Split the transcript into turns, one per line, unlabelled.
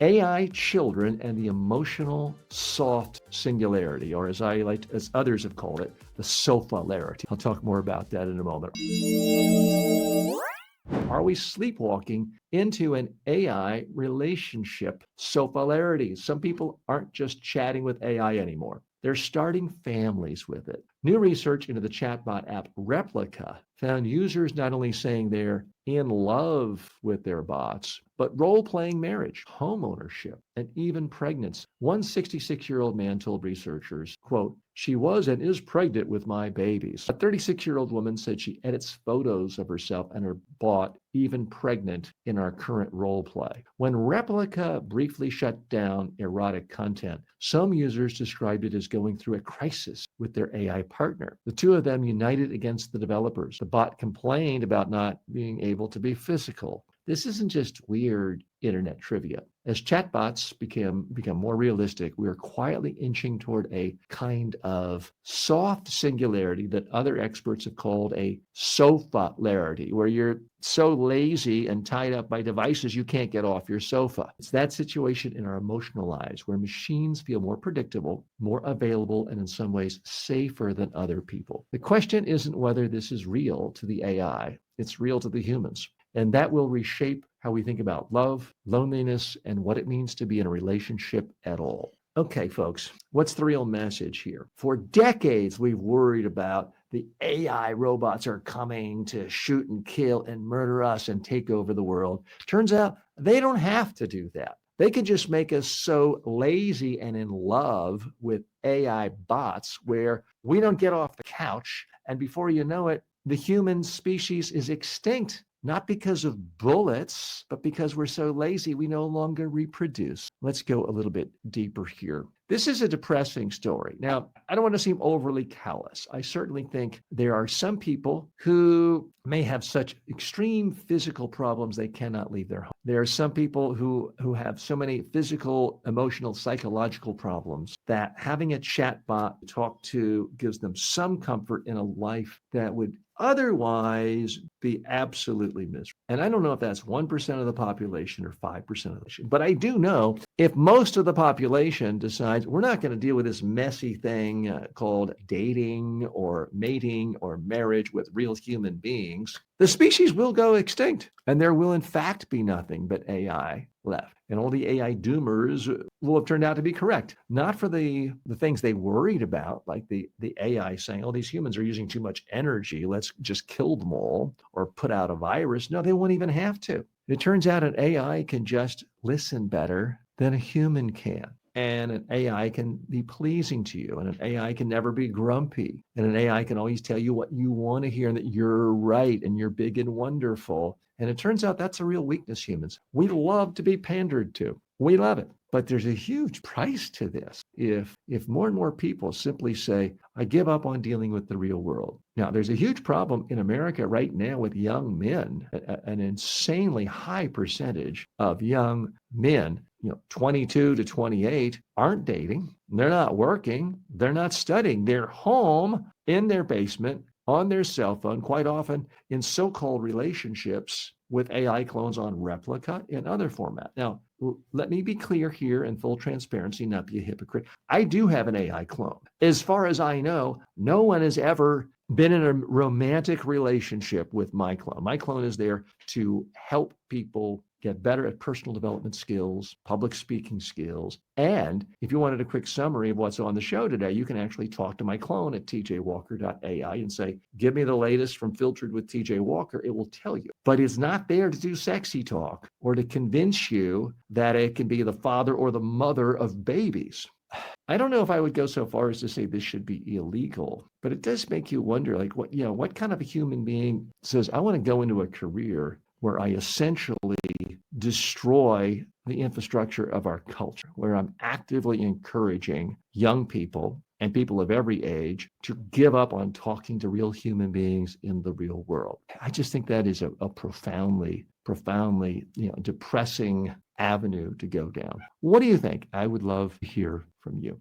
AI children and the emotional soft singularity, or as others have called it, the sofalarity. I'll talk more about that in a moment. Are we sleepwalking into an AI relationship sofalarity? Some people aren't just chatting with AI anymore. They're starting families with it. New research into the chatbot app Replika found users not only saying they're in love with their bots, but role playing marriage, home ownership, and even pregnancy. One 66-year-old man told researchers, quote, "She was and is pregnant with my babies." A 36-year-old woman said she edits photos of herself and her bot, even pregnant, in our current role play. When Replica briefly shut down erotic content, some users described it as going through a crisis with their AI partner. The two of them united against the developers. The bot complained about not being able to be physical. This isn't just weird internet trivia. As chatbots become more realistic, we are quietly inching toward a kind of soft singularity that other experts have called a sofa-larity, where you're so lazy and tied up by devices you can't get off your sofa. It's that situation in our emotional lives where machines feel more predictable, more available, and in some ways safer than other people. The question isn't whether this is real to the AI, it's real to the humans. And that will reshape how we think about love, loneliness, and what it means to be in a relationship at all. Okay, folks, what's the real message here? For decades, we've worried about the AI robots are coming to shoot and kill and murder us and take over the world. Turns out they don't have to do that. They can just make us so lazy and in love with AI bots where we don't get off the couch. And before you know it, the human species is extinct. Not because of bullets, but because we're so lazy we no longer reproduce. Let's go a little bit deeper here. This is a depressing story. Now, I don't want to seem overly callous. I certainly think there are some people who may have such extreme physical problems they cannot leave their home. There are some people who have so many physical, emotional, psychological problems that having a chatbot to talk to gives them some comfort in a life that would otherwise be absolutely miserable. And I don't know if that's 1% of the population or 5% of the population, but I do know if most of the population decides we're not going to deal with this messy thing called dating or mating or marriage with real human beings, the species will go extinct. And there will, in fact, be nothing but AI left. And all the AI doomers will have turned out to be correct. Not for the things they worried about, like the AI saying, oh, these humans are using too much energy. Let's just kill them all or put out a virus. No, they won't even have to. It turns out an AI can just listen better than a human can. And an AI can be pleasing to you, and an AI can never be grumpy, and an AI can always tell you what you want to hear and that you're right and you're big and wonderful. And it turns out that's a real weakness, humans. We love to be pandered to. We love it. But there's a huge price to this if more and more people simply say, I give up on dealing with the real world. Now, there's a huge problem in America right now with young men, an insanely high percentage of young men, 22 to 28, aren't dating. They're not working. They're not studying. They're home in their basement on their cell phone, quite often in so-called relationships with AI clones on Replika and other format. Now, let me be clear here in full transparency, not be a hypocrite. I do have an AI clone. As far as I know, no one has ever been in a romantic relationship with my clone. My clone is there to help people get better at personal development skills, public speaking skills. And if you wanted a quick summary of what's on the show today, you can actually talk to my clone at tjwalker.ai and say, give me the latest from Filtered with TJ Walker. It will tell you. But it's not there to do sexy talk or to convince you that it can be the father or the mother of babies. I don't know if I would go so far as to say this should be illegal, but it does make you wonder, like, what kind of a human being says, I want to go into a career where I essentially destroy the infrastructure of our culture, where I'm actively encouraging young people and people of every age to give up on talking to real human beings in the real world. I just think that is a profoundly, depressing avenue to go down. What do you think? I would love to hear from you.